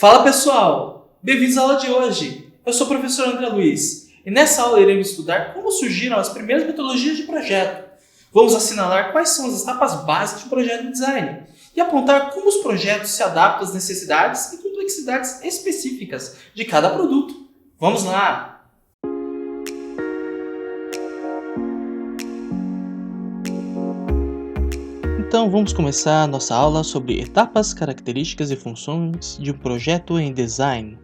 Fala pessoal, bem-vindos à aula de hoje. Eu sou o professor André Luiz e nessa aula iremos estudar como surgiram as primeiras metodologias de projeto. Vamos assinalar quais são as etapas básicas de um projeto de design e apontar como os projetos se adaptam às necessidades e complexidades específicas de cada produto. Vamos lá! Então vamos começar a nossa aula sobre etapas, características e funções de um projeto em design.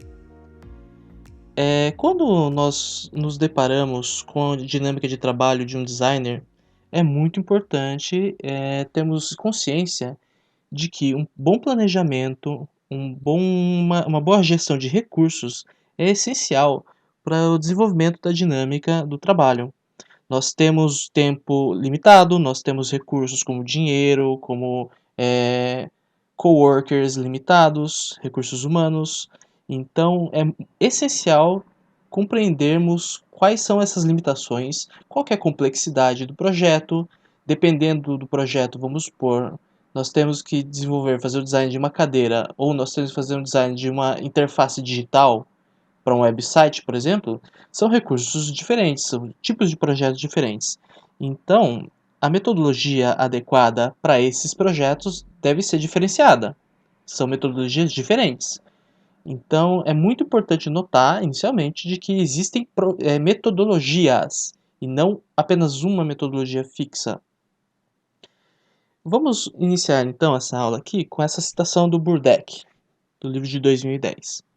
Quando nós nos deparamos com a dinâmica de trabalho de um designer, é muito importante termos consciência de que um bom planejamento, uma boa gestão de recursos é essencial para o desenvolvimento da dinâmica do trabalho. Nós temos tempo limitado, nós temos recursos como dinheiro, como coworkers limitados, recursos humanos. Então, é essencial compreendermos quais são essas limitações, qual que é a complexidade do projeto. Dependendo do projeto, vamos supor, nós temos que fazer o design de uma cadeira, ou nós temos que fazer um design de uma interface digital para um website, por exemplo, são recursos diferentes, são tipos de projetos diferentes. Então, a metodologia adequada para esses projetos deve ser diferenciada. São metodologias diferentes. Então, é muito importante notar, inicialmente, de que existem metodologias e não apenas uma metodologia fixa. Vamos iniciar, então, essa aula aqui com essa citação do Burdach, do livro de 2010.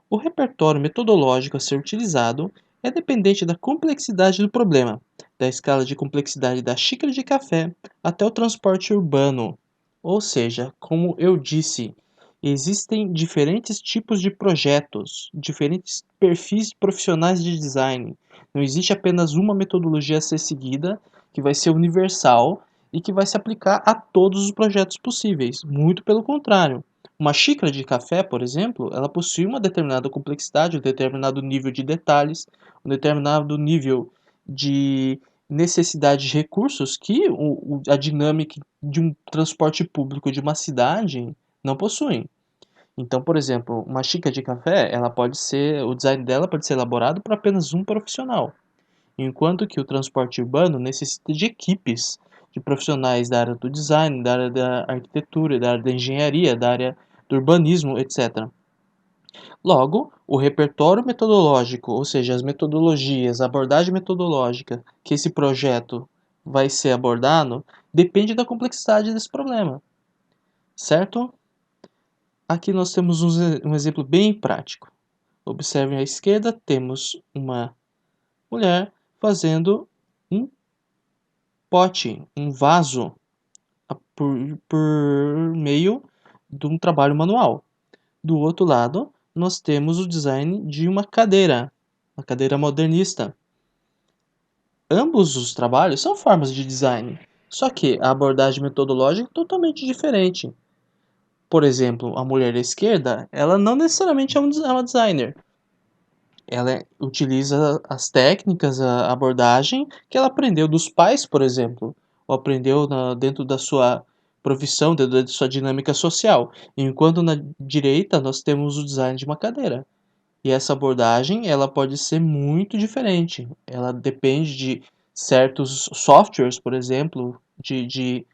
O repertório metodológico a ser utilizado é dependente da complexidade do problema, da escala de complexidade da xícara de café até o transporte urbano. Ou seja, como eu disse, existem diferentes tipos de projetos, diferentes perfis profissionais de design. Não existe apenas uma metodologia a ser seguida, que vai ser universal e que vai se aplicar a todos os projetos possíveis. Muito pelo contrário. Uma xícara de café, por exemplo, ela possui uma determinada complexidade, um determinado nível de detalhes, um determinado nível de necessidade de recursos que a dinâmica de um transporte público de uma cidade não possuem. Então, por exemplo, uma xícara de café, o design dela pode ser elaborado por apenas um profissional, enquanto que o transporte urbano necessita de equipes de profissionais da área do design, da área da arquitetura, da área da engenharia, da área do urbanismo, etc. Logo, o repertório metodológico, ou seja, as metodologias, a abordagem metodológica que esse projeto vai ser abordado, depende da complexidade desse problema, certo? Aqui nós temos um exemplo bem prático. Observem à esquerda, temos uma mulher fazendo um pote, um vaso, por meio de um trabalho manual. Do outro lado, nós temos o design de uma cadeira modernista. Ambos os trabalhos são formas de design, só que a abordagem metodológica é totalmente diferente. Por exemplo, a mulher à esquerda, ela não necessariamente é uma designer. Ela utiliza as técnicas, a abordagem que ela aprendeu dos pais, por exemplo, ou aprendeu dentro da sua profissão, dentro da sua dinâmica social. Enquanto na direita nós temos o design de uma cadeira. E essa abordagem, ela pode ser muito diferente. Ela depende de certos softwares, por exemplo, de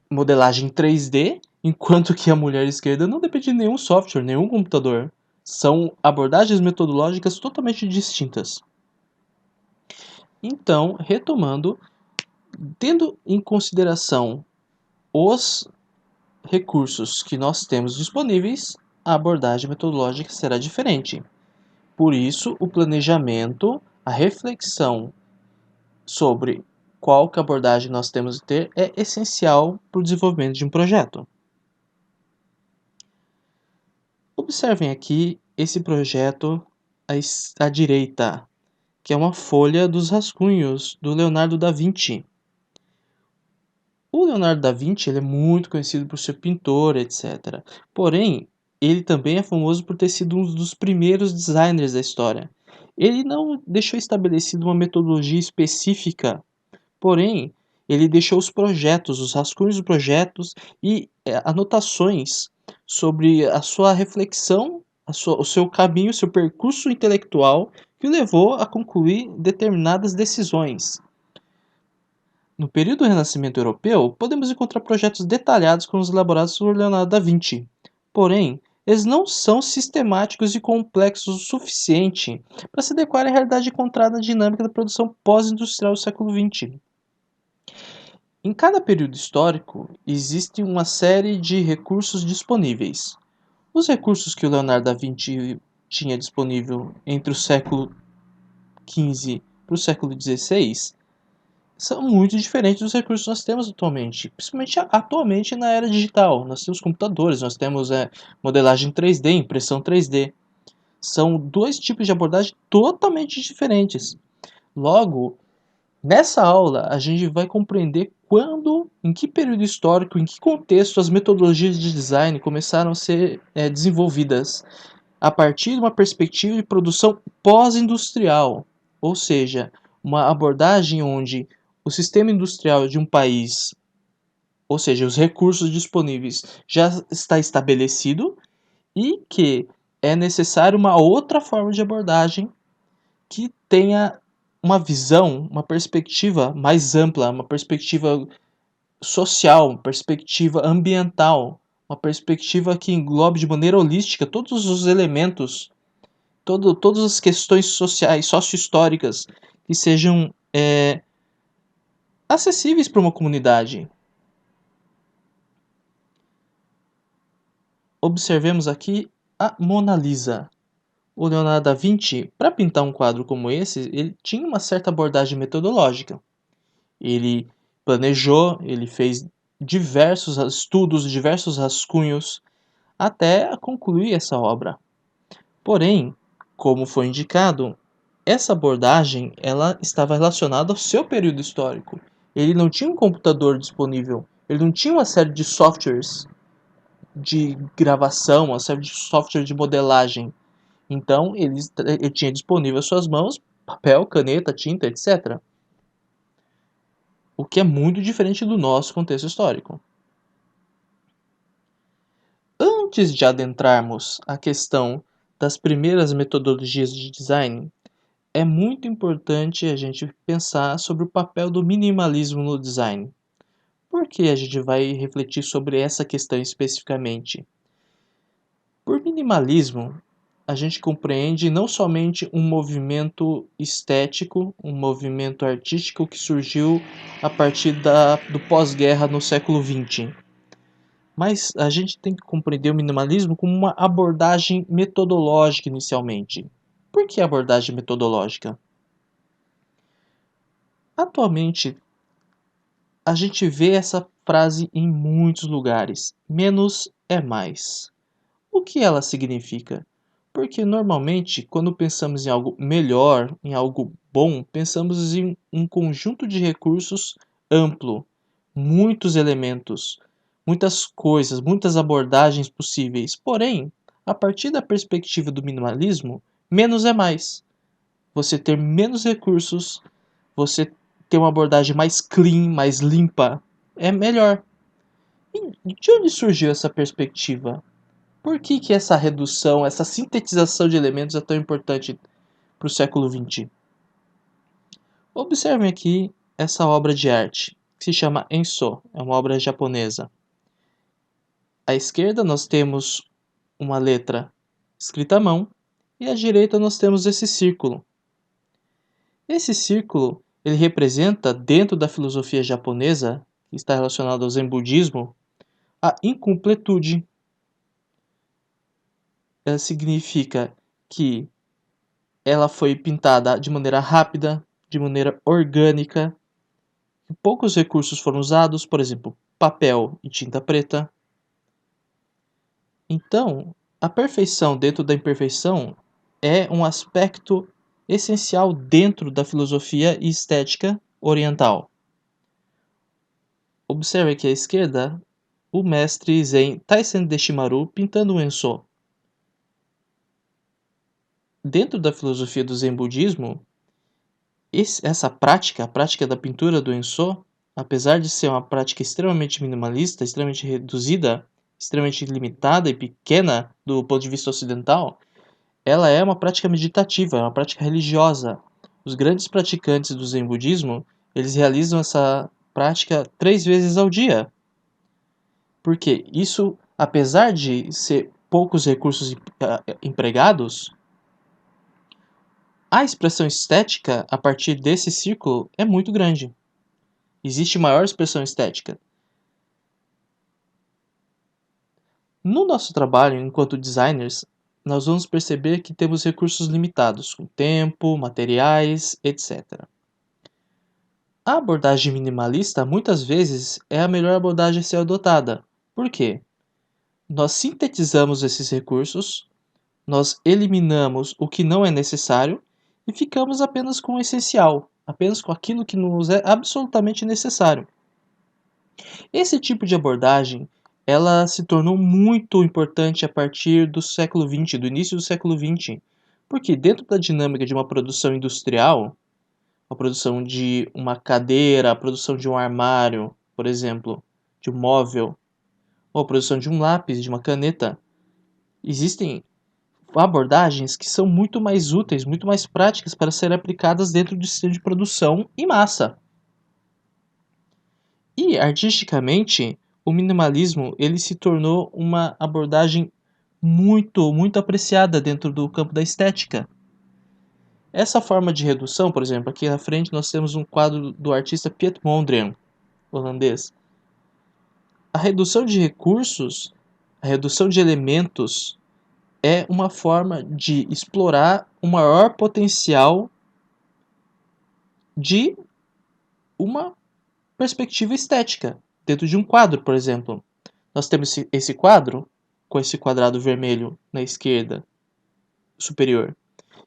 modelagem 3D, enquanto que a mulher esquerda não depende de nenhum software, nenhum computador. São abordagens metodológicas totalmente distintas. Então, retomando, tendo em consideração os recursos que nós temos disponíveis, a abordagem metodológica será diferente. Por isso, o planejamento, a reflexão sobre qual que abordagem nós temos que ter é essencial para o desenvolvimento de um projeto. Observem aqui esse projeto à direita, que é uma folha dos rascunhos do Leonardo da Vinci. O Leonardo da Vinci ele é muito conhecido por ser pintor, etc. Porém, ele também é famoso por ter sido um dos primeiros designers da história. Ele não deixou estabelecido uma metodologia específica, porém, ele deixou os projetos, os rascunhos dos projetos e anotações sobre a sua reflexão, o seu caminho, o seu percurso intelectual que o levou a concluir determinadas decisões. No período do Renascimento Europeu, podemos encontrar projetos detalhados como os elaborados por Leonardo da Vinci. Porém, eles não são sistemáticos e complexos o suficiente para se adequar à realidade encontrada na dinâmica da produção pós-industrial do século XX. Em cada período histórico, existe uma série de recursos disponíveis. Os recursos que o Leonardo da Vinci tinha disponível entre o século XV para o século XVI são muito diferentes dos recursos que nós temos atualmente, principalmente atualmente na era digital. Nós temos computadores, nós temos modelagem 3D, impressão 3D. São dois tipos de abordagem totalmente diferentes. Logo, nessa aula, a gente vai compreender quando, em que período histórico, em que contexto as metodologias de design começaram a ser desenvolvidas a partir de uma perspectiva de produção pós-industrial, ou seja, uma abordagem onde o sistema industrial de um país, ou seja, os recursos disponíveis já está estabelecido e que é necessário uma outra forma de abordagem que tenha uma visão, uma perspectiva mais ampla, uma perspectiva social, uma perspectiva ambiental, uma perspectiva que englobe de maneira holística todos os elementos, todas as questões sociais, socio-históricas que sejam acessíveis para uma comunidade. Observemos aqui a Mona Lisa. O Leonardo da Vinci, para pintar um quadro como esse, ele tinha uma certa abordagem metodológica. Ele planejou, ele fez diversos estudos, diversos rascunhos, até concluir essa obra. Porém, como foi indicado, essa abordagem ela estava relacionada ao seu período histórico. Ele não tinha um computador disponível, ele não tinha uma série de softwares de gravação, uma série de software de modelagem. Então, ele tinha disponível às suas mãos papel, caneta, tinta, etc. O que é muito diferente do nosso contexto histórico. Antes de adentrarmos a questão das primeiras metodologias de design, é muito importante a gente pensar sobre o papel do minimalismo no design. Por que a gente vai refletir sobre essa questão especificamente? Por minimalismo, a gente compreende não somente um movimento estético, um movimento artístico que surgiu a partir do pós-guerra no século XX, mas a gente tem que compreender o minimalismo como uma abordagem metodológica inicialmente. Por que abordagem metodológica? Atualmente, a gente vê essa frase em muitos lugares: menos é mais. O que ela significa? Porque normalmente, quando pensamos em algo melhor, em algo bom, pensamos em um conjunto de recursos amplo, muitos elementos, muitas coisas, muitas abordagens possíveis. Porém, a partir da perspectiva do minimalismo, menos é mais. Você ter menos recursos, você ter uma abordagem mais clean, mais limpa, é melhor. E de onde surgiu essa perspectiva? Por que essa redução, essa sintetização de elementos é tão importante para o século XX? Observem aqui essa obra de arte, que se chama Enso, é uma obra japonesa. À esquerda nós temos uma letra escrita à mão e à direita nós temos esse círculo. Esse círculo ele representa, dentro da filosofia japonesa, que está relacionada ao Zen budismo, a incompletude. Ela significa que ela foi pintada de maneira rápida, de maneira orgânica, e poucos recursos foram usados, por exemplo, papel e tinta preta. Então, a perfeição dentro da imperfeição é um aspecto essencial dentro da filosofia e estética oriental. Observe aqui à esquerda o mestre Zen Taisen Deshimaru pintando um Enso. Dentro da filosofia do Zen budismo, essa prática, a prática da pintura do Enso, apesar de ser uma prática extremamente minimalista, extremamente reduzida, extremamente limitada e pequena do ponto de vista ocidental, ela é uma prática meditativa, é uma prática religiosa. Os grandes praticantes do Zen budismo, eles realizam essa prática 3 vezes ao dia. Porque isso, apesar de ser poucos recursos empregados, a expressão estética a partir desse círculo é muito grande. Existe maior expressão estética. No nosso trabalho enquanto designers, nós vamos perceber que temos recursos limitados, com tempo, materiais, etc. A abordagem minimalista muitas vezes é a melhor abordagem a ser adotada. Por quê? Nós sintetizamos esses recursos, nós eliminamos o que não é necessário e ficamos apenas com o essencial, apenas com aquilo que nos é absolutamente necessário. Esse tipo de abordagem, ela se tornou muito importante a partir do século XX, do início do século XX, porque dentro da dinâmica de uma produção industrial, a produção de uma cadeira, a produção de um armário, por exemplo, de um móvel, ou a produção de um lápis, de uma caneta, existem abordagens que são muito mais úteis, muito mais práticas para serem aplicadas dentro do sistema de produção em massa. E artisticamente, o minimalismo ele se tornou uma abordagem muito apreciada dentro do campo da estética. Essa forma de redução, por exemplo, aqui na frente nós temos um quadro do artista Piet Mondrian, holandês. A redução de recursos, a redução de elementos é uma forma de explorar o maior potencial de uma perspectiva estética dentro de um quadro, por exemplo. Nós temos esse quadro com esse quadrado vermelho na esquerda superior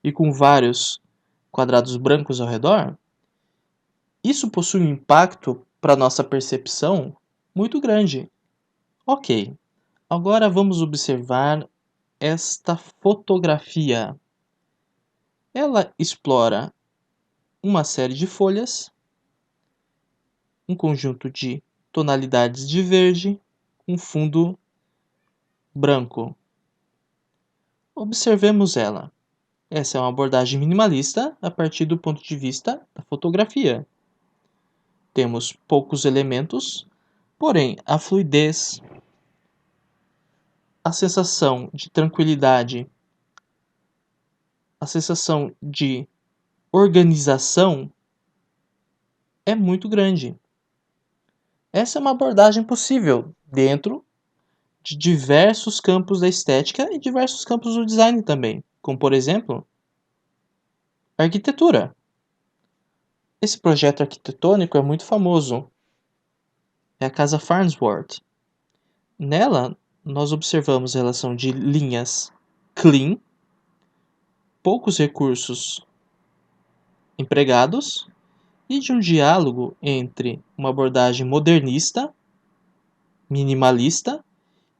e com vários quadrados brancos ao redor. Isso possui um impacto para nossa percepção muito grande. Ok, agora vamos observar esta fotografia. Ela explora uma série de folhas, um conjunto de tonalidades de verde, um fundo branco. Observemos ela. Essa é uma abordagem minimalista a partir do ponto de vista da fotografia. Temos poucos elementos, porém a fluidez, a sensação de tranquilidade, a sensação de organização é muito grande. Essa é uma abordagem possível dentro de diversos campos da estética e diversos campos do design também, como por exemplo, a arquitetura. Esse projeto arquitetônico é muito famoso. É a Casa Farnsworth. Nela, nós observamos a relação de linhas clean, poucos recursos empregados e de um diálogo entre uma abordagem modernista, minimalista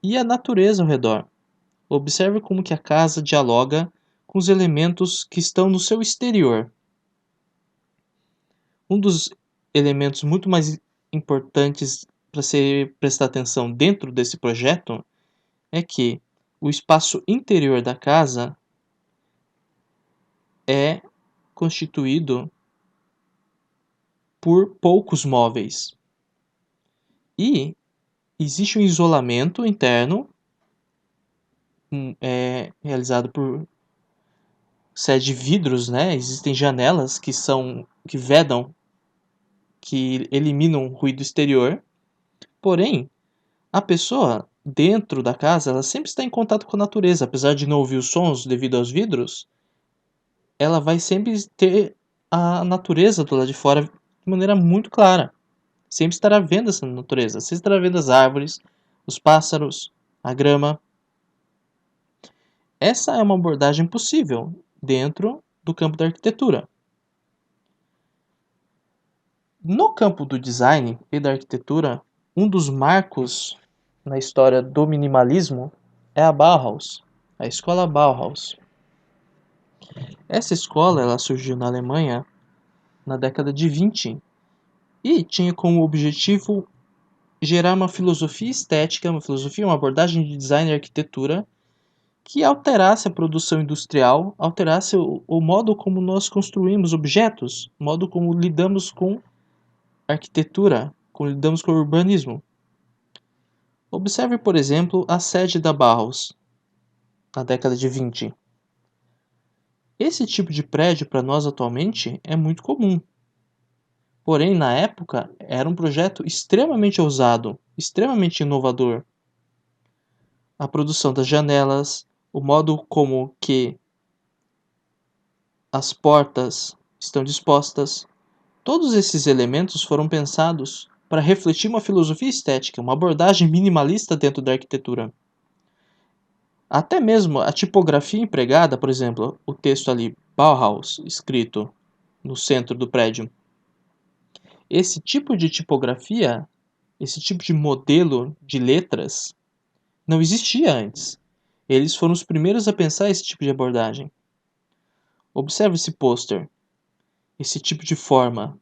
e a natureza ao redor. Observe como que a casa dialoga com os elementos que estão no seu exterior. Um dos elementos muito mais importantes para se prestar atenção dentro desse projeto é que o espaço interior da casa é constituído por poucos móveis. E existe um isolamento interno realizado por série de vidros, né? Existem janelas que vedam, que eliminam o ruído exterior. Porém, a pessoa dentro da casa, ela sempre está em contato com a natureza, apesar de não ouvir os sons devido aos vidros, ela vai sempre ter a natureza do lado de fora de maneira muito clara. Sempre estará vendo essa natureza, sempre estará vendo as árvores, os pássaros, a grama. Essa é uma abordagem possível dentro do campo da arquitetura. No campo do design e da arquitetura, um dos marcos na história do minimalismo é a Bauhaus, a escola Bauhaus. Essa escola ela surgiu na Alemanha na década de 20 e tinha como objetivo gerar uma filosofia estética, uma abordagem de design e arquitetura que alterasse a produção industrial, alterasse o modo como nós construímos objetos, o modo como lidamos com arquitetura, como lidamos com o urbanismo. Observe, por exemplo, a sede da Bauhaus, na década de 20. Esse tipo de prédio para nós atualmente é muito comum. Porém, na época, era um projeto extremamente ousado, extremamente inovador. A produção das janelas, o modo como que as portas estão dispostas, todos esses elementos foram pensados para refletir uma filosofia estética, uma abordagem minimalista dentro da arquitetura. Até mesmo a tipografia empregada, por exemplo, o texto ali, Bauhaus, escrito no centro do prédio. Esse tipo de tipografia, esse tipo de modelo de letras, não existia antes. Eles foram os primeiros a pensar esse tipo de abordagem. Observe esse pôster, esse tipo de forma.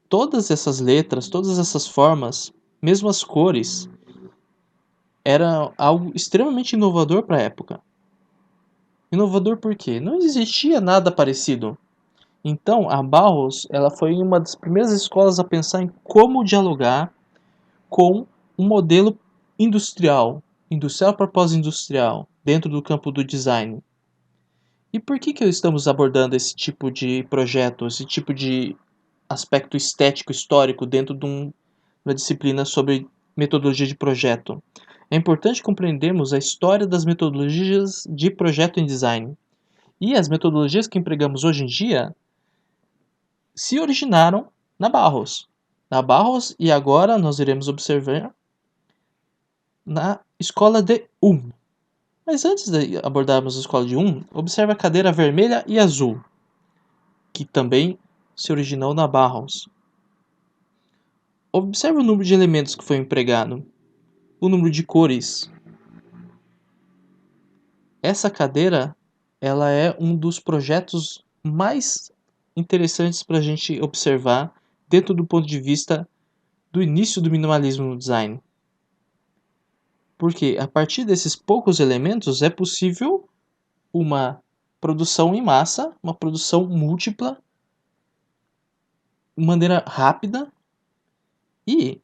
Todas essas letras, todas essas formas, mesmo as cores, era algo extremamente inovador para a época. Inovador por quê? Não existia nada parecido. Então, a Bauhaus, ela foi uma das primeiras escolas a pensar em como dialogar com um modelo industrial para pós-industrial, dentro do campo do design. E por que estamos abordando esse tipo de projeto, esse tipo de aspecto estético histórico dentro de uma disciplina sobre metodologia de projeto? É importante compreendermos a história das metodologias de projeto em design. E as metodologias que empregamos hoje em dia se originaram na Bauhaus. Na Bauhaus, e agora nós iremos observar na escola de Ulm. Mas antes de abordarmos a escola de Ulm, observe a cadeira vermelha e azul, que também se originou na Bauhaus. Observe o número de elementos que foi empregado, o número de cores. Essa cadeira, ela é um dos projetos mais interessantes para a gente observar dentro do ponto de vista do início do minimalismo no design. Porque a partir desses poucos elementos é possível uma produção em massa, uma produção múltipla, de maneira rápida e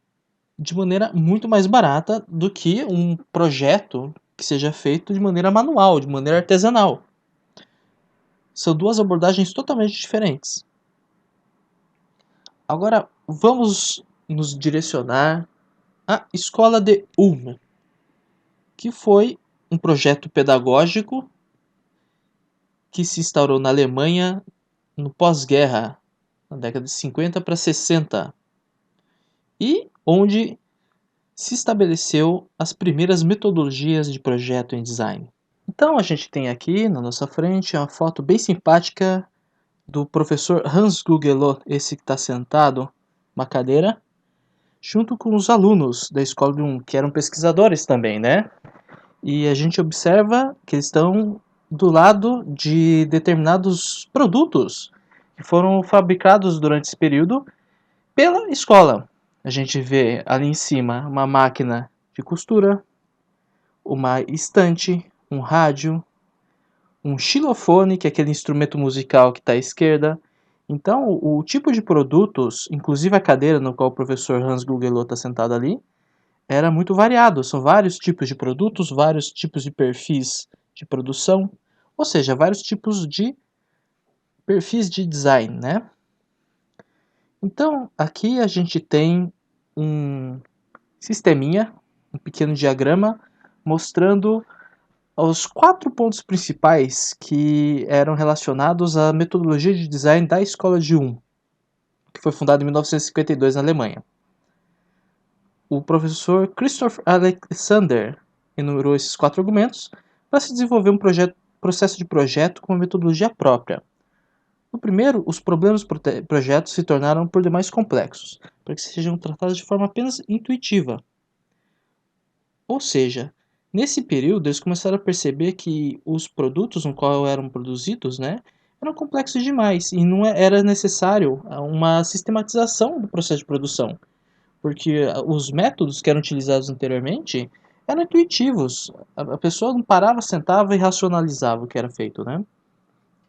de maneira muito mais barata do que um projeto que seja feito de maneira manual, de maneira artesanal. São duas abordagens totalmente diferentes. Agora vamos nos direcionar à Escola de Ulm, que foi um projeto pedagógico que se instaurou na Alemanha no pós-guerra, na década de 50 para 60, e onde se estabeleceu as primeiras metodologias de projeto em design. Então a gente tem aqui na nossa frente uma foto bem simpática do professor Hans Gugelot, esse que está sentado numa cadeira, junto com os alunos da escola de que eram pesquisadores também, né? E a gente observa que eles estão do lado de determinados produtos que foram fabricados durante esse período pela escola. A gente vê ali em cima uma máquina de costura, uma estante, um rádio, um xilofone, que é aquele instrumento musical que está à esquerda. Então, o tipo de produtos, inclusive a cadeira no qual o professor Hans Gugelot está sentado ali, era muito variado. São vários tipos de produtos, vários tipos de perfis de produção, ou seja, vários tipos de perfis de design, né? Então, aqui a gente tem um sisteminha, um pequeno diagrama, mostrando os 4 pontos principais que eram relacionados à metodologia de design da Escola de Ulm, que foi fundada em 1952 na Alemanha. O professor Christoph Alexander enumerou esses 4 argumentos para se desenvolver um processo de projeto com uma metodologia própria. No primeiro, os problemas do projeto se tornaram por demais complexos, para que sejam tratados de forma apenas intuitiva. Ou seja, nesse período eles começaram a perceber que os produtos no qual eram produzidos, né, eram complexos demais e não era necessário uma sistematização do processo de produção. porque os métodos que eram utilizados anteriormente eram intuitivos. A pessoa não parava, sentava e racionalizava o que era feito, né?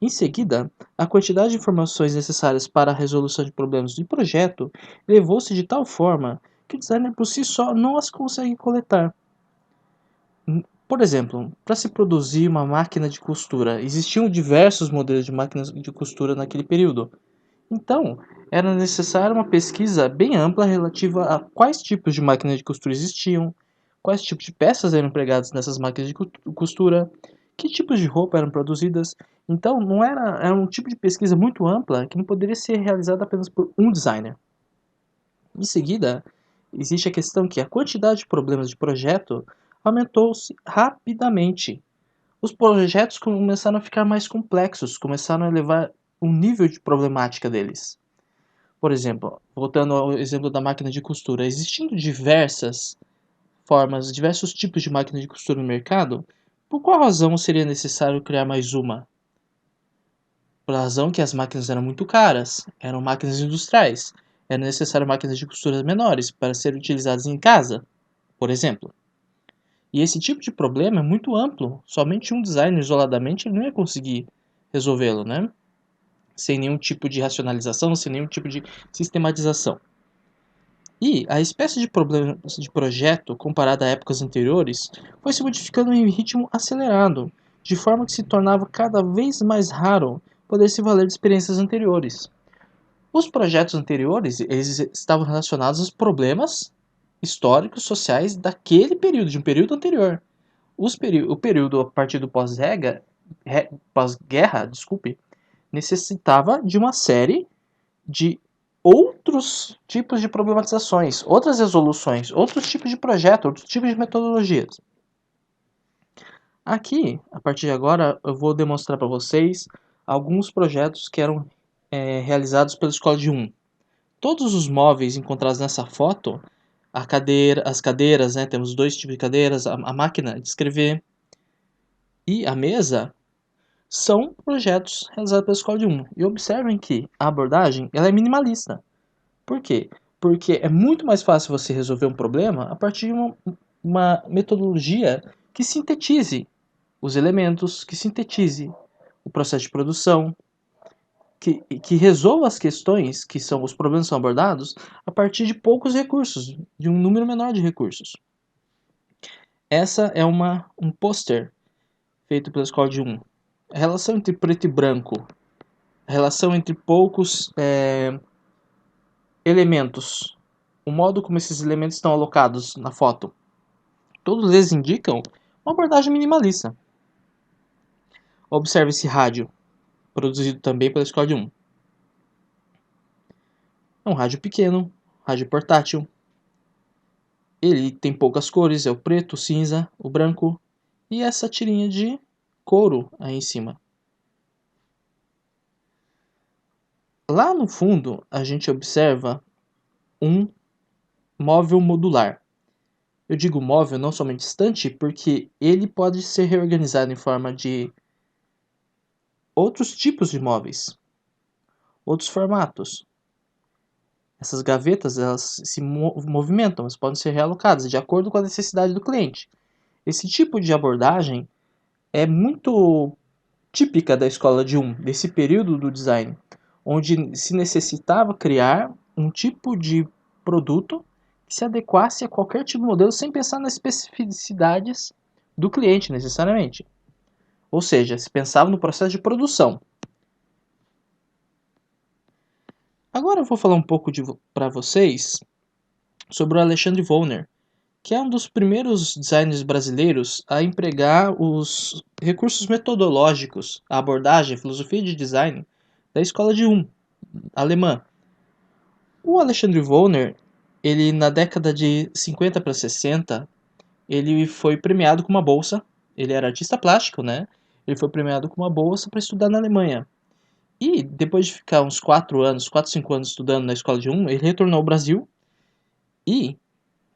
Em seguida, a quantidade de informações necessárias para a resolução de problemas do projeto elevou-se de tal forma que o designer por si só não as consegue coletar. Por exemplo, para se produzir uma máquina de costura, existiam diversos modelos de máquinas de costura naquele período. Então, era necessária uma pesquisa bem ampla relativa a quais tipos de máquinas de costura existiam, quais tipos de peças eram empregadas nessas máquinas de costura, que tipos de roupa eram produzidas. Então, não era um tipo de pesquisa muito ampla que não poderia ser realizada apenas por um designer. Em seguida, existe a questão que a quantidade de problemas de projeto aumentou-se rapidamente. Os projetos começaram a ficar mais complexos, começaram a elevar o nível de problemática deles. Por exemplo, voltando ao exemplo da máquina de costura, existindo diversas formas, diversos tipos de máquina de costura no mercado, por qual razão seria necessário criar mais uma? Por razão que as máquinas eram muito caras, eram máquinas industriais, era necessário máquinas de costura menores para serem utilizadas em casa, por exemplo. E esse tipo de problema é muito amplo, somente um designer isoladamente não ia conseguir resolvê-lo, né? Sem nenhum tipo de racionalização, sem nenhum tipo de sistematização. E a espécie de problema de projeto, comparada a épocas anteriores, foi se modificando em ritmo acelerado, de forma que se tornava cada vez mais raro poder se valer de experiências anteriores. Os projetos anteriores eles estavam relacionados aos problemas históricos, sociais daquele período, de um período anterior. O período a partir do pós-guerra, desculpe, necessitava de uma série de outros tipos de problematizações, outras resoluções, outros tipos de projeto, outros tipos de metodologias. Aqui, a partir de agora, eu vou demonstrar para vocês alguns projetos que eram realizados pela Escola de 1. Todos os móveis encontrados nessa foto, as cadeiras, né, temos dois tipos de cadeiras, a máquina de escrever e a mesa, são projetos realizados pela Escola de 1. E observem que a abordagem ela é minimalista. Por quê? Porque é muito mais fácil você resolver um problema a partir de uma metodologia que sintetize os elementos, que sintetize o processo de produção, que resolva as questões, que são os problemas que são abordados, a partir de poucos recursos, de um número menor de recursos. Essa é um pôster feito pela Escola de 1. A relação entre preto e branco, a relação entre poucos elementos, o modo como esses elementos estão alocados na foto, todos eles indicam uma abordagem minimalista. Observe esse rádio, produzido também pela Escola de 1. É um rádio pequeno, rádio portátil. Ele tem poucas cores, é o preto, o cinza, o branco e essa tirinha de couro aí em cima. Lá no fundo, a gente observa um móvel modular. Eu digo móvel, não somente estante, porque ele pode ser reorganizado em forma de outros tipos de móveis, outros formatos. Essas gavetas elas se movimentam, elas podem ser realocadas de acordo com a necessidade do cliente. Esse tipo de abordagem é muito típica da escola de 1, desse período do design, onde se necessitava criar um tipo de produto que se adequasse a qualquer tipo de modelo sem pensar nas especificidades do cliente necessariamente. Ou seja, se pensava no processo de produção. Agora eu vou falar um pouco para vocês sobre o Alexandre Wollner, que é um dos primeiros designers brasileiros a empregar os recursos metodológicos, a abordagem, a filosofia de design da escola de 1, alemã. O Alexandre Wollner, ele na década de 50 para 60, ele foi premiado com uma bolsa, ele era artista plástico, né? Ele foi premiado com uma bolsa para estudar na Alemanha. E depois de ficar uns 5 anos estudando na escola de 1, ele retornou ao Brasil e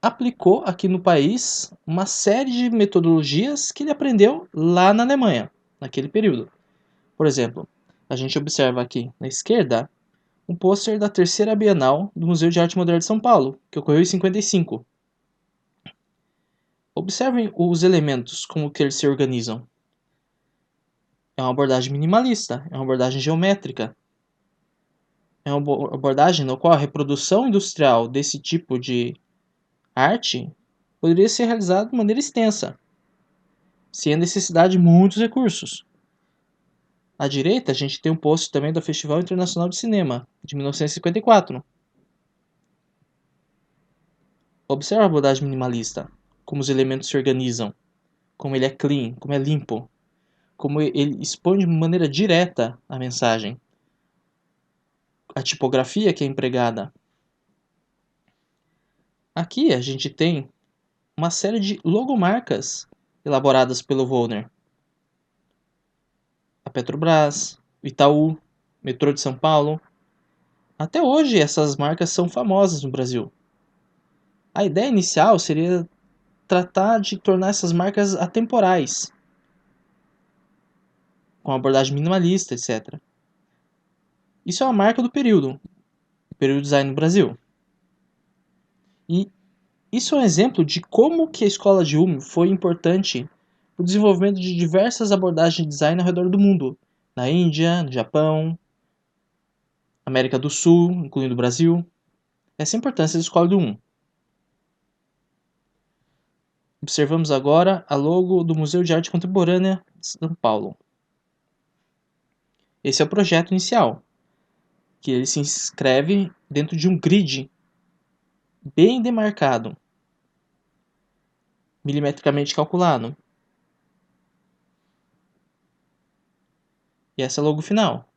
aplicou aqui no país uma série de metodologias que ele aprendeu lá na Alemanha, naquele período. Por exemplo, a gente observa aqui na esquerda um pôster da terceira Bienal do Museu de Arte Moderna de São Paulo, que ocorreu em 55. Observem os elementos, como que eles se organizam. É uma abordagem minimalista, é uma abordagem geométrica, é uma abordagem na qual a reprodução industrial desse tipo de arte poderia ser realizada de maneira extensa, sem a necessidade de muitos recursos. À direita, a gente tem um post também do Festival Internacional de Cinema, de 1954. Observe a abordagem minimalista, como os elementos se organizam, como ele é clean, como é limpo, como ele expõe de maneira direta a mensagem, a tipografia que é empregada. Aqui a gente tem uma série de logomarcas elaboradas pelo Wollner. A Petrobras, o Itaú, Metrô de São Paulo. Até hoje essas marcas são famosas no Brasil. A ideia inicial seria tratar de tornar essas marcas atemporais, com abordagem minimalista, etc. Isso é uma marca do período design no Brasil. E isso é um exemplo de como que a escola de Ulm foi importante para o desenvolvimento de diversas abordagens de design ao redor do mundo, na Índia, no Japão, América do Sul, incluindo o Brasil. Essa é a importância da escola de Ulm. Observamos agora a logo do Museu de Arte Contemporânea de São Paulo. Esse é o projeto inicial, que ele se inscreve dentro de um grid bem demarcado, milimetricamente calculado. E essa é a logo final.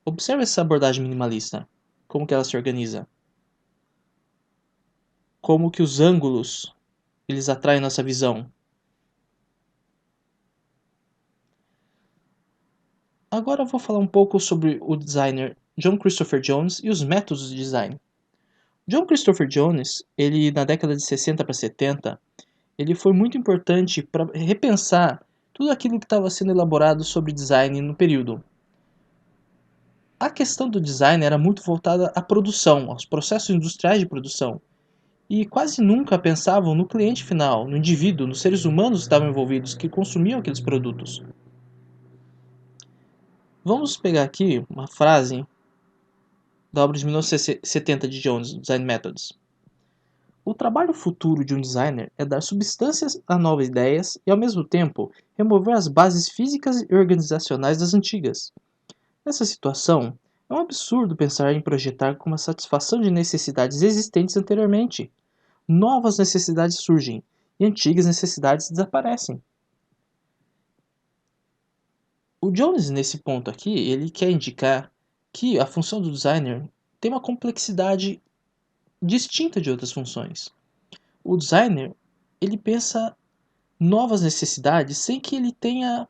Observe essa abordagem minimalista, como que ela se organiza. Como que os ângulos eles atraem nossa visão. Agora eu vou falar um pouco sobre o designer John Christopher Jones e os métodos de design. John Christopher Jones, ele na década de 60 para 70, ele foi muito importante para repensar tudo aquilo que estava sendo elaborado sobre design no período. A questão do design era muito voltada à produção, aos processos industriais de produção, e quase nunca pensavam no cliente final, no indivíduo, nos seres humanos que estavam envolvidos, que consumiam aqueles produtos. Vamos pegar aqui uma frase da obra de 1970 de Jones, Design Methods. O trabalho futuro de um designer é dar substâncias a novas ideias e, ao mesmo tempo, remover as bases físicas e organizacionais das antigas. Nessa situação, é um absurdo pensar em projetar como a satisfação de necessidades existentes anteriormente. Novas necessidades surgem e antigas necessidades desaparecem. O Jones, nesse ponto aqui, ele quer indicar que a função do designer tem uma complexidade distinta de outras funções. O designer, ele pensa novas necessidades sem que ele tenha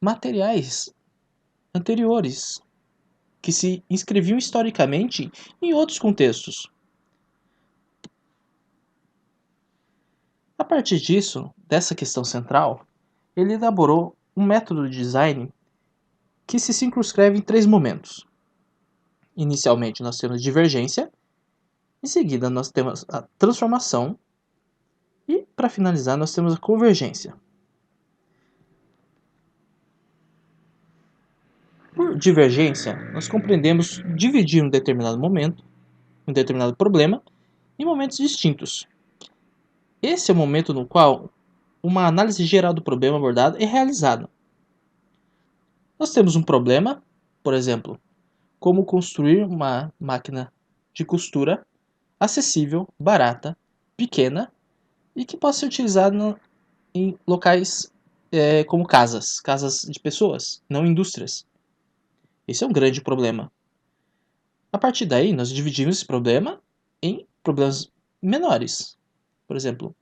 materiais anteriores que se inscreviam historicamente em outros contextos. A partir disso, dessa questão central, ele elaborou um método de design que se circunscreve em 3 momentos. Inicialmente nós temos divergência, em seguida nós temos a transformação e, para finalizar, nós temos a convergência. Por divergência, nós compreendemos dividir um determinado momento, um determinado problema, em momentos distintos. Esse é o momento no qual uma análise geral do problema abordado é realizada. Nós temos um problema, por exemplo, como construir uma máquina de costura acessível, barata, pequena e que possa ser utilizada em locais como casas de pessoas, não indústrias. Esse é um grande problema. A partir daí, nós dividimos esse problema em problemas menores. Por exemplo,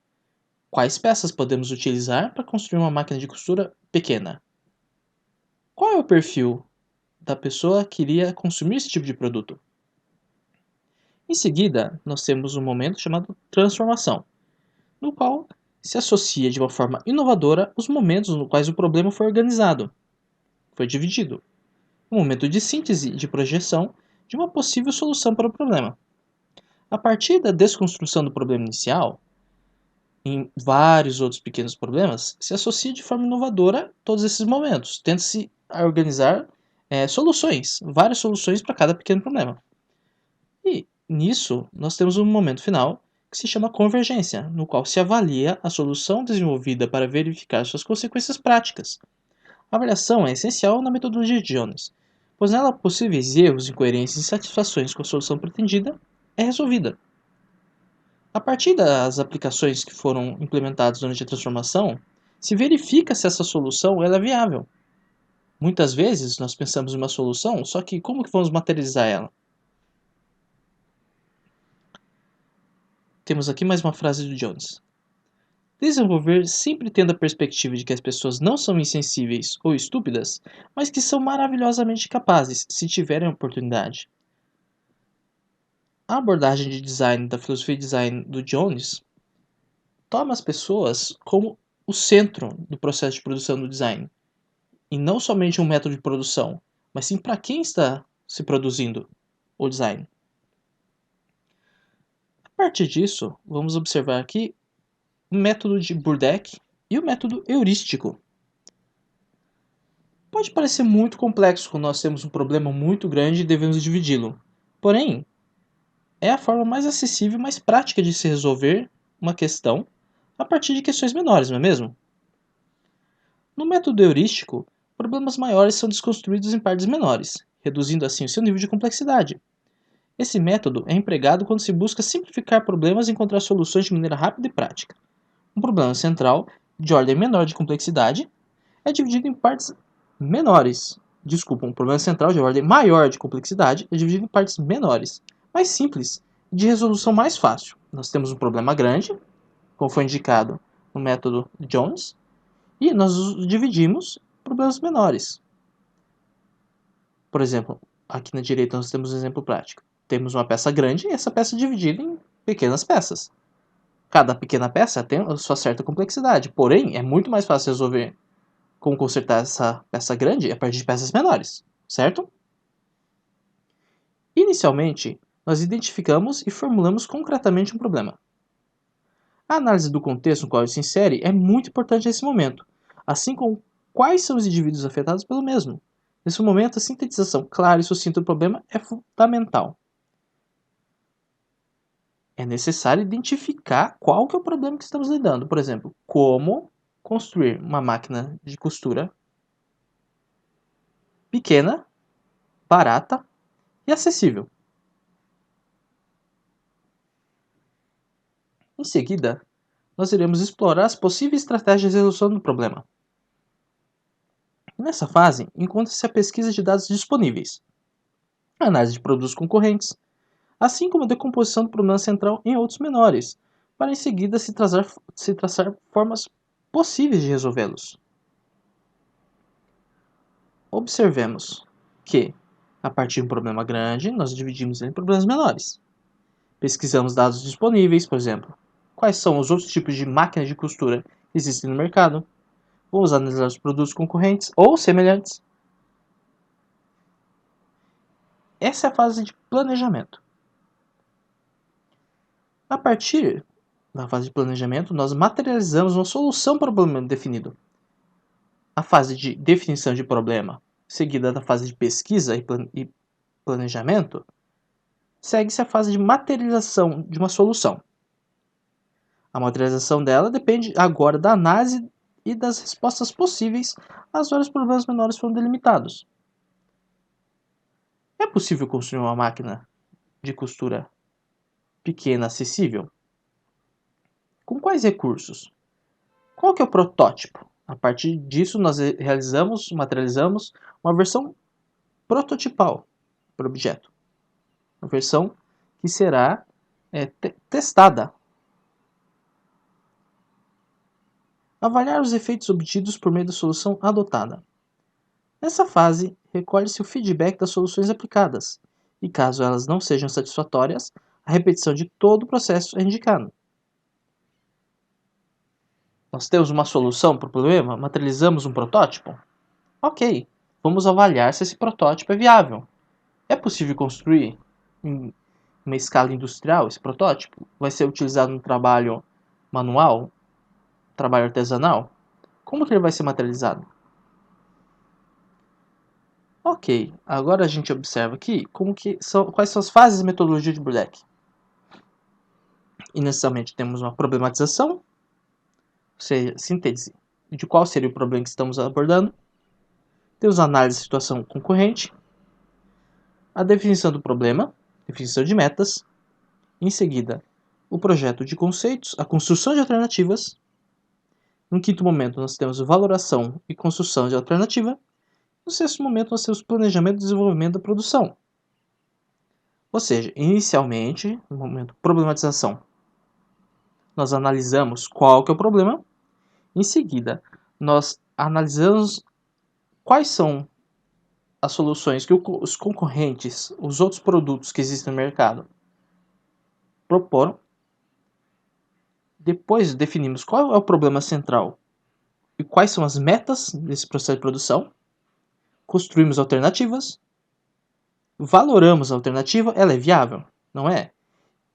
quais peças podemos utilizar para construir uma máquina de costura pequena? Qual é o perfil da pessoa que iria consumir esse tipo de produto? Em seguida, nós temos um momento chamado transformação, no qual se associa de uma forma inovadora os momentos nos quais o problema foi organizado, foi dividido. um momento de síntese e de projeção de uma possível solução para o problema. A partir da desconstrução do problema inicial, em vários outros pequenos problemas, se associa de forma inovadora todos esses momentos. Tenta-se organizar soluções, várias soluções para cada pequeno problema. E nisso, nós temos um momento final que se chama convergência, no qual se avalia a solução desenvolvida para verificar suas consequências práticas. A avaliação é essencial na metodologia de Jones, pois nela possíveis erros, incoerências e insatisfações com a solução pretendida é resolvida. A partir das aplicações que foram implementadas durante a transformação, se verifica se essa solução ela é viável. Muitas vezes nós pensamos em uma solução, só que como que vamos materializar ela? Temos aqui mais uma frase do Jones. Desenvolver sempre tendo a perspectiva de que as pessoas não são insensíveis ou estúpidas, mas que são maravilhosamente capazes se tiverem a oportunidade. A abordagem de design da filosofia de design do Jones toma as pessoas como o centro do processo de produção do design, e não somente um método de produção, mas sim para quem está se produzindo o design. A partir disso, vamos observar aqui o método de Burdach e o método heurístico. Pode parecer muito complexo quando nós temos um problema muito grande e devemos dividi-lo. Porém, é a forma mais acessível e mais prática de se resolver uma questão a partir de questões menores, não é mesmo? No método heurístico, problemas maiores são desconstruídos em partes menores, reduzindo assim o seu nível de complexidade. Esse método é empregado quando se busca simplificar problemas e encontrar soluções de maneira rápida e prática. Um problema central, de ordem menor de complexidade, é dividido em partes menores. Desculpa, um problema central de ordem maior de complexidade é dividido em partes menores, mais simples e de resolução mais fácil. Nós temos um problema grande, como foi indicado no método Jones, e nós os dividimos em problemas menores. Por exemplo, aqui na direita nós temos um exemplo prático. Temos uma peça grande e essa peça é dividida em pequenas peças. Cada pequena peça tem a sua certa complexidade, porém é muito mais fácil resolver como consertar essa peça grande a partir de peças menores, certo? Inicialmente, nós identificamos e formulamos concretamente um problema. A análise do contexto no qual ele se insere é muito importante nesse momento, assim como quais são os indivíduos afetados pelo mesmo. Nesse momento, a sintetização clara e sucinta do problema é fundamental. É necessário identificar qual que é o problema que estamos lidando. Por exemplo, como construir uma máquina de costura pequena, barata e acessível. Em seguida, nós iremos explorar as possíveis estratégias de resolução do problema. Nessa fase, encontra-se a pesquisa de dados disponíveis, a análise de produtos concorrentes, assim como a decomposição do problema central em outros menores, para em seguida se traçar formas possíveis de resolvê-los. Observemos que, a partir de um problema grande, nós dividimos ele em problemas menores. Pesquisamos dados disponíveis, por exemplo, quais são os outros tipos de máquinas de costura que existem no mercado. Vamos analisar os produtos concorrentes ou semelhantes. Essa é a fase de planejamento. A partir da fase de planejamento, nós materializamos uma solução para o problema definido. A fase de definição de problema, seguida da fase de pesquisa e planejamento, segue-se a fase de materialização de uma solução. A materialização dela depende agora da análise e das respostas possíveis às vários problemas menores que foram delimitados. É possível construir uma máquina de costura pequena, acessível? Com quais recursos? Qual que é o protótipo? A partir disso, nós materializamos uma versão prototipal para o objeto. Uma versão que será testada. Avaliar os efeitos obtidos por meio da solução adotada. Nessa fase, recolhe-se o feedback das soluções aplicadas, e caso elas não sejam satisfatórias, a repetição de todo o processo é indicada. Nós temos uma solução para o problema? Materializamos um protótipo? Ok, vamos avaliar se esse protótipo é viável. É possível construir em uma escala industrial esse protótipo? Vai ser utilizado no trabalho manual, trabalho artesanal? Como que ele vai ser materializado? Ok, agora a gente observa aqui quais são as fases da metodologia de Burdeck. Inicialmente temos uma problematização, ou seja, síntese de qual seria o problema que estamos abordando. Temos a análise da situação concorrente, a definição do problema, definição de metas, em seguida o projeto de conceitos, a construção de alternativas. No quinto momento nós temos valoração e construção de alternativa. No sexto momento nós temos planejamento e desenvolvimento da produção. Ou seja, inicialmente, no momento problematização, nós analisamos qual que é o problema. Em seguida, nós analisamos quais são as soluções que os concorrentes, os outros produtos que existem no mercado, proporam. Depois definimos qual é o problema central e quais são as metas desse processo de produção. Construímos alternativas. Valoramos a alternativa, ela é viável, não é?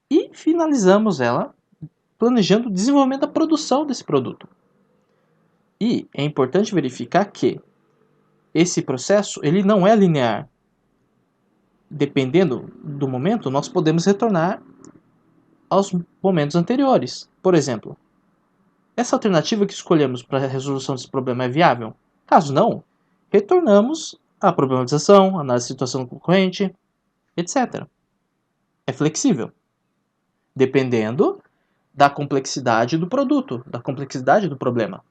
E finalizamos ela planejando o desenvolvimento da produção desse produto. E é importante verificar que esse processo ele não é linear. Dependendo do momento, nós podemos retornar aos momentos anteriores. Por exemplo, essa alternativa que escolhemos para a resolução desse problema é viável? Caso não, retornamos à problematização, análise da situação concorrente, etc. É flexível, dependendo da complexidade do produto, da complexidade do problema.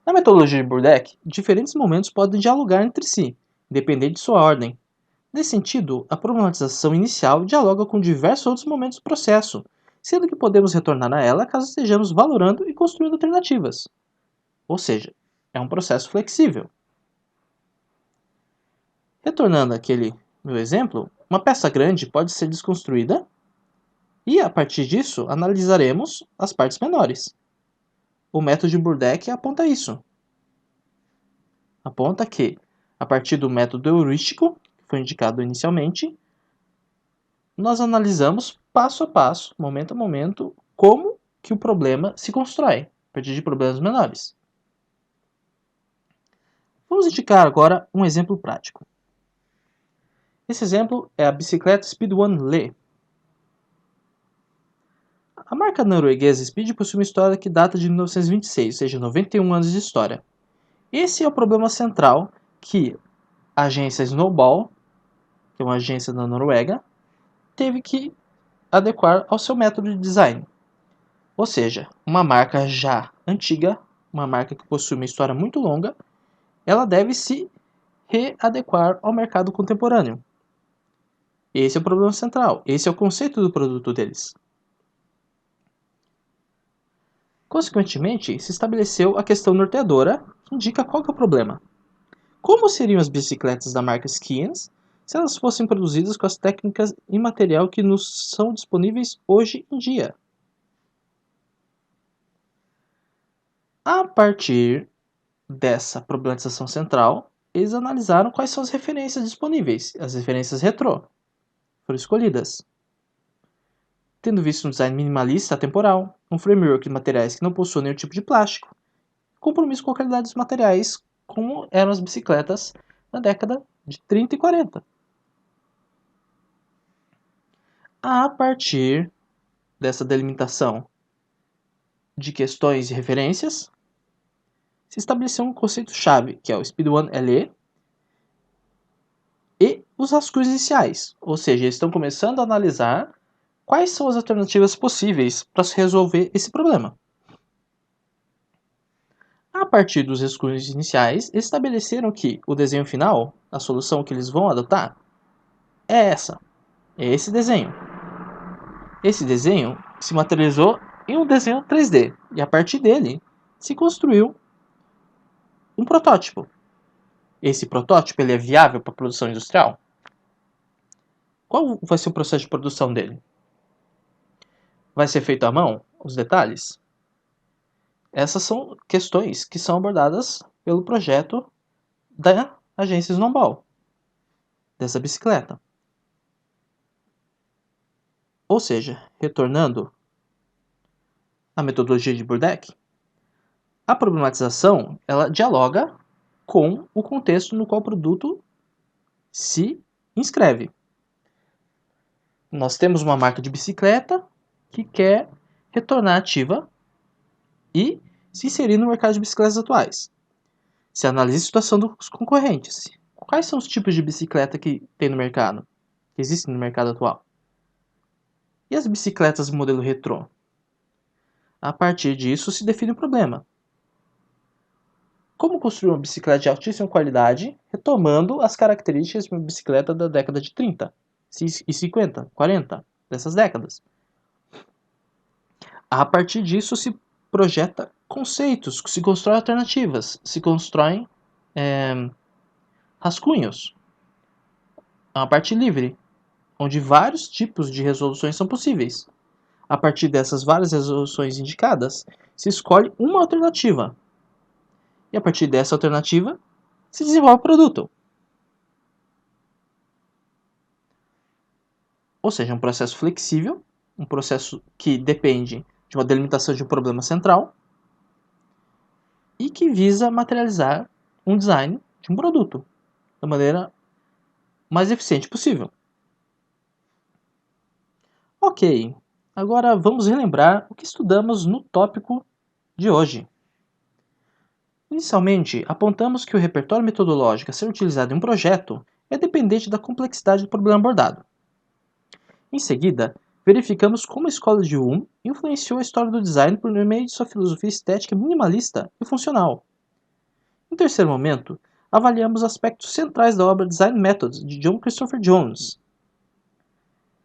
Na metodologia de Burdeck, diferentes momentos podem dialogar entre si, independente de sua ordem. Nesse sentido, a problematização inicial dialoga com diversos outros momentos do processo, sendo que podemos retornar a ela caso estejamos valorando e construindo alternativas. Ou seja, é um processo flexível. Retornando àquele meu exemplo, uma peça grande pode ser desconstruída e, a partir disso, analisaremos as partes menores. O método de Burdeck aponta isso. Aponta que, a partir do método heurístico, que foi indicado inicialmente, nós analisamos passo a passo, momento a momento, como que o problema se constrói, a partir de problemas menores. Vamos indicar agora um exemplo prático. Esse exemplo é a bicicleta Speed One Le. A marca norueguesa Speed possui uma história que data de 1926, ou seja, 91 anos de história. Esse é o problema central que a agência Snowball, que é uma agência da Noruega, teve que adequar ao seu método de design. Ou seja, uma marca já antiga, uma marca que possui uma história muito longa, ela deve se readequar ao mercado contemporâneo. Esse é o problema central, esse é o conceito do produto deles. Consequentemente, se estabeleceu a questão norteadora, que indica qual que é o problema. Como seriam as bicicletas da marca Skiens se elas fossem produzidas com as técnicas e material que nos são disponíveis hoje em dia? A partir dessa problematização central, eles analisaram quais são as referências disponíveis. As referências retrô foram escolhidas. Tendo visto um design minimalista atemporal, um framework de materiais que não possuem nenhum tipo de plástico, compromisso com a qualidade dos materiais, como eram as bicicletas na década de 30 e 40. A partir dessa delimitação de questões e referências, se estabeleceu um conceito-chave, que é o Speed One LE, e os rascunhos iniciais, ou seja, eles estão começando a analisar quais são as alternativas possíveis para se resolver esse problema. A partir dos rascunhos iniciais, eles estabeleceram que o desenho final, a solução que eles vão adotar, é esse desenho. Esse desenho se materializou em um desenho 3D, e a partir dele se construiu um protótipo. Esse protótipo ele é viável para a produção industrial? Qual vai ser o processo de produção dele? Vai ser feito à mão? Os detalhes? Essas são questões que são abordadas pelo projeto da agência Snowball, dessa bicicleta. Ou seja, retornando à metodologia de Burdett, a problematização ela dialoga com o contexto no qual o produto se inscreve. Nós temos uma marca de bicicleta que quer retornar ativa e se inserir no mercado de bicicletas atuais. Se analisa a situação dos concorrentes. Quais são os tipos de bicicleta que tem no mercado? Que existem no mercado atual? E as bicicletas modelo retrô? A partir disso se define o problema. Como construir uma bicicleta de altíssima qualidade, retomando as características de uma bicicleta da década de 30 e 50, 40, dessas décadas. A partir disso se projeta conceitos, se constroem alternativas, se constroem rascunhos. É uma parte livre, onde vários tipos de resoluções são possíveis. A partir dessas várias resoluções indicadas, se escolhe uma alternativa. E a partir dessa alternativa, se desenvolve o produto. Ou seja, um processo flexível, um processo que depende de uma delimitação de um problema central e que visa materializar um design de um produto da maneira mais eficiente possível. Ok, agora vamos relembrar o que estudamos no tópico de hoje. Inicialmente, apontamos que o repertório metodológico a ser utilizado em um projeto é dependente da complexidade do problema abordado. Em seguida, verificamos como a escola de Ulm influenciou a história do design por meio de sua filosofia estética minimalista e funcional. Em terceiro momento, avaliamos aspectos centrais da obra Design Methods de John Christopher Jones.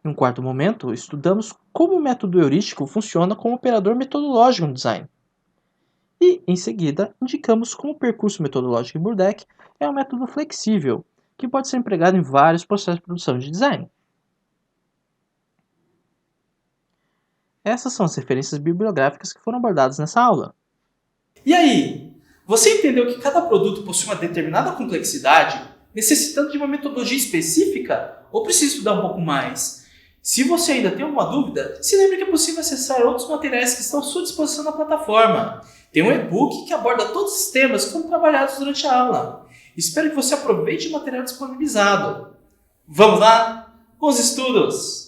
Em um quarto momento, estudamos como o método heurístico funciona como operador metodológico no design. E, em seguida, indicamos como o percurso metodológico de Burdett é um método flexível, que pode ser empregado em vários processos de produção de design. Essas são as referências bibliográficas que foram abordadas nessa aula. E aí, você entendeu que cada produto possui uma determinada complexidade, necessitando de uma metodologia específica? Ou precisa estudar um pouco mais? Se você ainda tem alguma dúvida, se lembre que é possível acessar outros materiais que estão à sua disposição na plataforma. Tem um e-book que aborda todos os temas que foram trabalhados durante a aula. Espero que você aproveite o material disponibilizado. Vamos lá? Bons estudos!